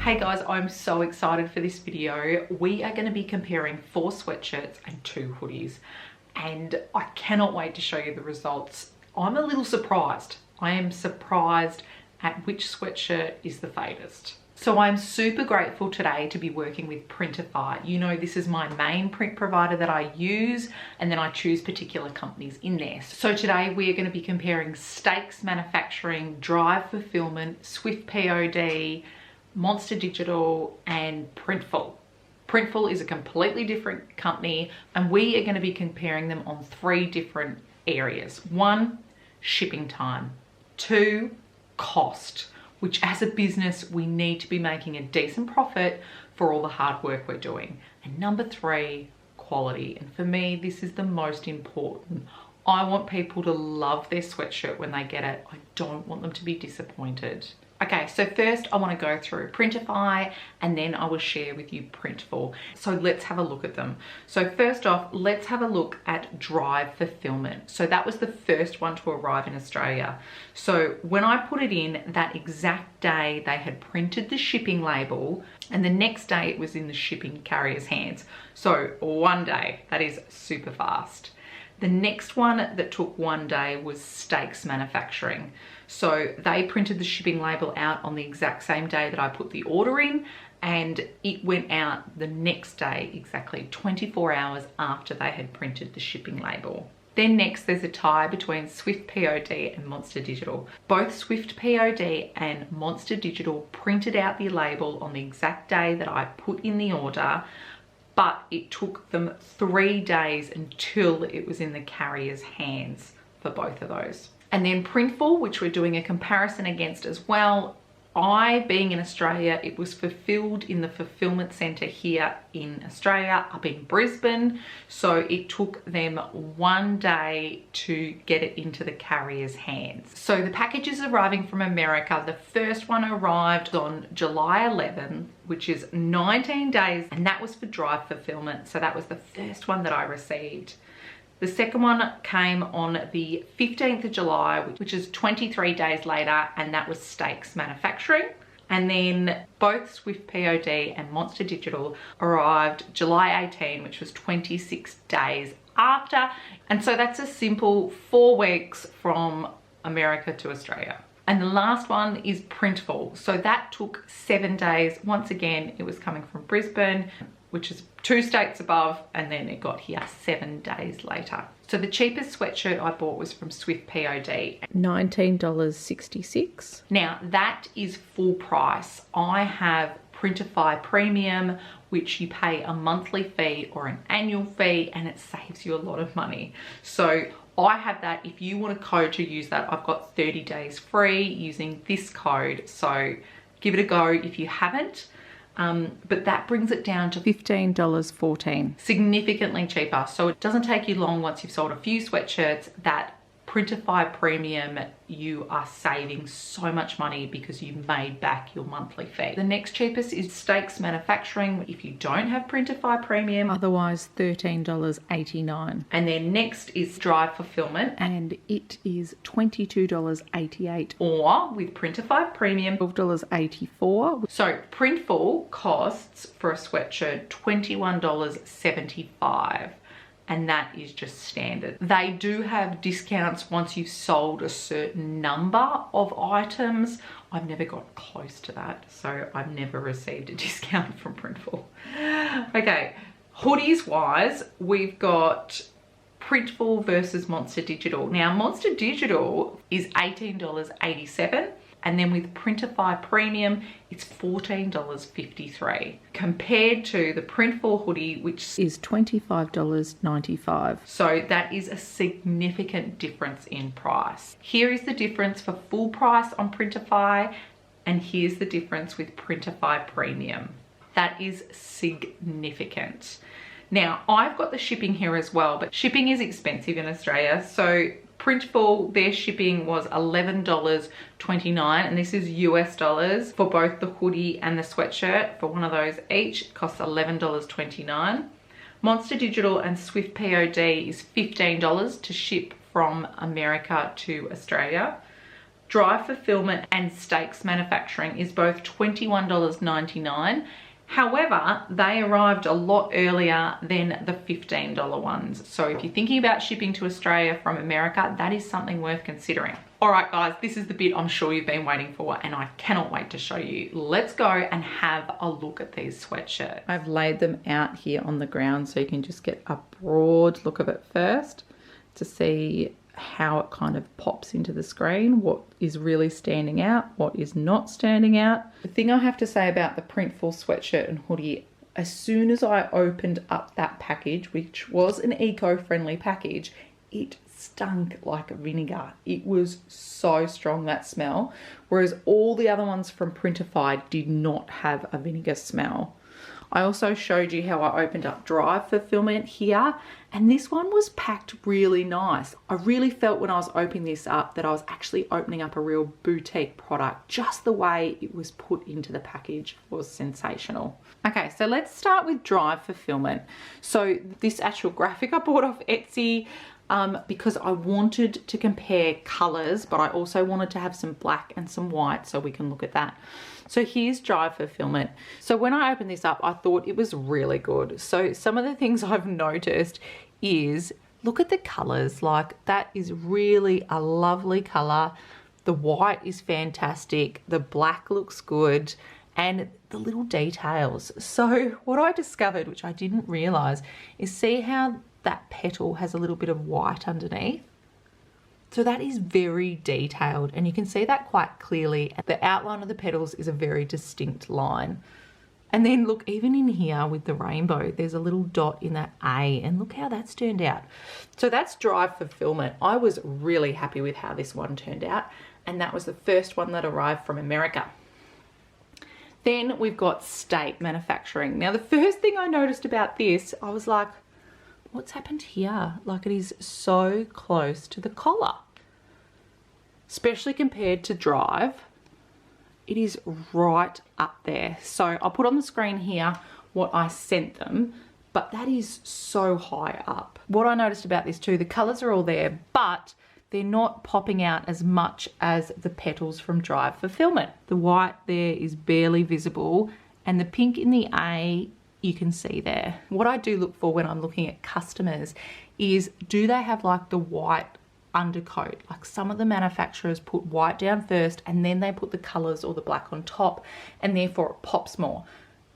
Hey guys, I'm so excited for this video. We are going to be comparing 4 sweatshirts and 2 hoodies, and I cannot wait to show you the results. I'm a little surprised. I am surprised at which sweatshirt is the favoured. So I'm super grateful today to be working with Printify. You know, this is my main print provider that I use, and then I choose particular companies in there. So today we are going to be comparing Stakes Manufacturing, Drive Fulfillment, Swift POD, Monster Digital, and Printful. Printful is a completely different company, and we are going to be comparing them on 3 different areas. 1, shipping time. 2, cost, which as a business we need to be making a decent profit for all the hard work we're doing. And number 3, quality. And for me, this is the most important. I want people to love their sweatshirt when they get it. I don't want them to be disappointed. Okay, so first I want to go through Printify, and then I will share with you Printful. So let's have a look at them. So first off, let's have a look at Drive Fulfillment. So that was the first one to arrive in Australia. So when I put it in, that exact day they had printed the shipping label, and the next day it was in the shipping carrier's hands. So one day, that is super fast. The next one that took one day was Stakes Manufacturing. So they printed the shipping label out on the exact same day that I put the order in, and it went out the next day, exactly 24 hours after they had printed the shipping label. Then next there's a tie between Swift POD and Monster Digital. Both Swift POD and Monster Digital printed out the label on the exact day that I put in the order, but it took them 3 days until it was in the carrier's hands for both of those. And then Printful, which we're doing a comparison against as well. Being in Australia, it was fulfilled in the fulfillment centre here in Australia, up in Brisbane. So it took them 1 day to get it into the carrier's hands. So the package is arriving from America. The first one arrived on July 11, which is 19 days, and that was for Drive Fulfillment. So that was the first one that I received. The second one came on the 15th of July, which is 23 days later, and that was Stakes Manufacturing. And then both Swift POD and Monster Digital arrived July 18, which was 26 days after. And so that's a simple 4 weeks from America to Australia. And the last one is Printful. So that took 7 days. Once again, it was coming from Brisbane, which is 2 states above, and then it got here 7 days later. So the cheapest sweatshirt I bought was from Swift POD. $19.66. Now that is full price. I have Printify Premium, which you pay a monthly fee or an annual fee, and it saves you a lot of money. So I have that. If you want a code to use that, I've got 30 days free using this code. So give it a go if you haven't. But that brings it down to $15.14. Significantly cheaper. So it doesn't take you long once you've sold a few sweatshirts. That Printify Premium, you are saving so much money because you've made back your monthly fee. The next cheapest is Stakes Manufacturing if you don't have Printify Premium. Otherwise $13.89. And then next is Drive Fulfillment, and it is $22.88. or with Printify Premium $12.84. So Printful costs for a sweatshirt $21.75. And that is just standard. They do have discounts once you've sold a certain number of items. I've never got close to that, so I've never received a discount from Printful. Okay, hoodies wise, we've got Printful versus Monster Digital. Now, Monster Digital is $18.87. And then with Printify Premium, it's $14.53 compared to the Printful hoodie, which is $25.95. So that is a significant difference in price. Here is the difference for full price on Printify, and here's the difference with Printify Premium. That is significant. Now, I've got the shipping here as well, but shipping is expensive in Australia. So Printful, their shipping was $11.29, and this is US dollars for both the hoodie and the sweatshirt. For one of those each, it costs $11.29. Monster Digital and Swift POD is $15 to ship from America to Australia. Dry fulfillment and stakes manufacturing is both $21.99. However, they arrived a lot earlier than the $15 ones. So if you're thinking about shipping to Australia from America, that is something worth considering. All right, guys, this is the bit I'm sure you've been waiting for, and I cannot wait to show you. Let's go and have a look at these sweatshirts. I've laid them out here on the ground so you can just get a broad look of it first to see how it kind of pops into the screen, what is really standing out, what is not standing out. The thing I have to say about the Printful sweatshirt and hoodie, as soon as I opened up that package, which was an eco-friendly package, it stunk like vinegar. It was so strong, that smell, whereas all the other ones from Printify did not have a vinegar smell. I also showed you how I opened up dry fulfillment here, and this one was packed really nice. I really felt when I was opening this up that I was actually opening up a real boutique product. Just the way it was put into the package was sensational. Okay, so let's start with dry fulfillment. So this actual graphic I bought off Etsy because I wanted to compare colors, but I also wanted to have some black and some white so we can look at that. So here's dry fulfillment. So when I opened this up, I thought it was really good. So some of the things I've noticed is, look at the colors. Like, that is really a lovely color. The white is fantastic. The black looks good. And the little details. So what I discovered, which I didn't realize, is see how that petal has a little bit of white underneath? So that is very detailed, and you can see that quite clearly. The outline of the petals is a very distinct line. And then look, even in here with the rainbow, there's a little dot in that A, and look how that's turned out. So that's dry fulfillment. I was really happy with how this one turned out, and that was the first one that arrived from America. Then we've got state manufacturing. Now, the first thing I noticed about this, I was like, what's happened here? Like, it is so close to the collar, especially compared to Drive. It is right up there. So I'll put on the screen here what I sent them, but that is so high up. What I noticed about this too, the colors are all there, but they're not popping out as much as the petals from Drive fulfillment. The white there is barely visible, and the pink in the A you can see there. What I do look for when I'm looking at customers is, do they have like the white undercoat? Like, some of the manufacturers put white down first and then they put the colors or the black on top, and therefore it pops more.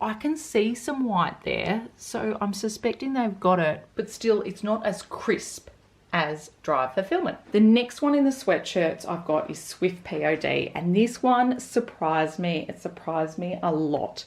I can see some white there, so I'm suspecting they've got it, but still it's not as crisp as Dry fulfillment. The next one in the sweatshirts I've got is Swift POD, and this one surprised me. It surprised me a lot,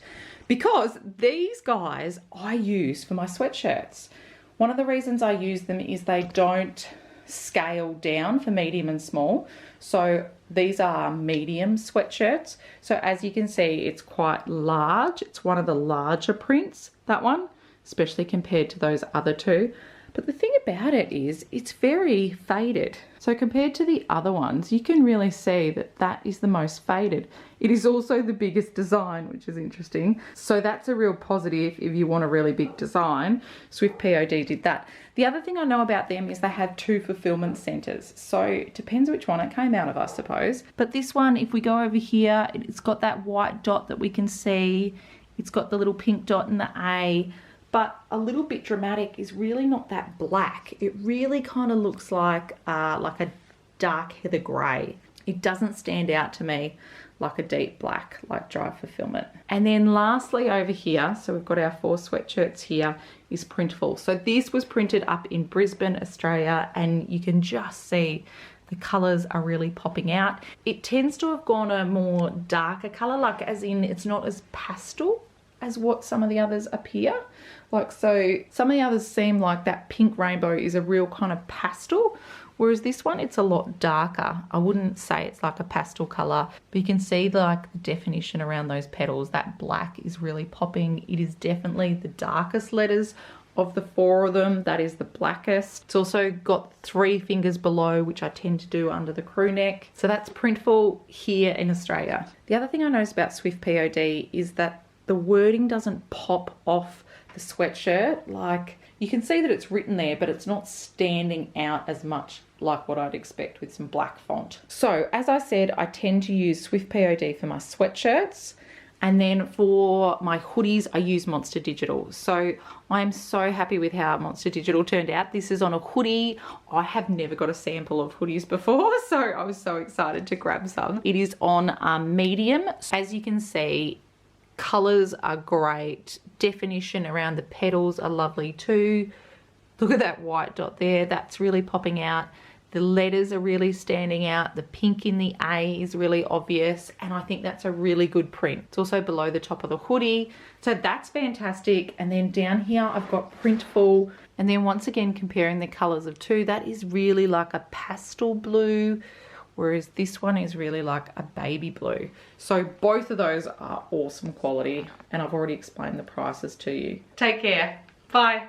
because these guys I use for my sweatshirts. One of the reasons I use them is they don't scale down for medium and small. So these are medium sweatshirts. So as you can see, it's quite large. It's one of the larger prints, that one, especially compared to those other two. But the thing about it is it's very faded. So compared to the other ones, you can really see that that is the most faded. It is also the biggest design, which is interesting. So that's a real positive if you want a really big design. Swift POD did that. The other thing I know about them is they have 2 fulfillment centers. So it depends which one it came out of, I suppose. But this one, if we go over here, it's got that white dot that we can see. It's got the little pink dot in the A. But a little bit dramatic is really not that black. It really kind of looks like a dark heather grey. It doesn't stand out to me like a deep black, like Dry fulfillment. And then lastly over here, so we've got our 4 sweatshirts here, is Printful. So this was printed up in Brisbane, Australia, and you can just see the colours are really popping out. It tends to have gone a more darker colour, like as in it's not as pastel as what some of the others appear. Like, so some of the others seem like that pink rainbow is a real kind of pastel, whereas this one, it's a lot darker. I wouldn't say it's like a pastel color, but you can see like the definition around those petals. That black is really popping. It is definitely the darkest letters of the 4 of them. That is the blackest. It's also got 3 fingers below, which I tend to do under the crew neck. So that's Printful here in Australia. The other thing I noticed about Swift POD is that the wording doesn't pop off the sweatshirt. Like, You can see that it's written there, but it's not standing out as much like what I'd expect with some black font. So as I said, I tend to use Swift POD for my sweatshirts. And then for my hoodies, I use Monster Digital. So I'm so happy with how Monster Digital turned out. This is on a hoodie. I have never got a sample of hoodies before, so I was so excited to grab some. It is on medium. As you can see, colors are great. Definition around the petals are lovely too. Look at that white dot there. That's really popping out. The letters are really standing out. The pink in the A is really obvious. And I think that's a really good print. It's also below the top of the hoodie. So that's fantastic. And then down here, I've got Printful. And then once again, comparing the colors of two, that is really like a pastel blue, whereas this one is really like a baby blue. So both of those are awesome quality. And I've already explained the prices to you. Take care. Bye.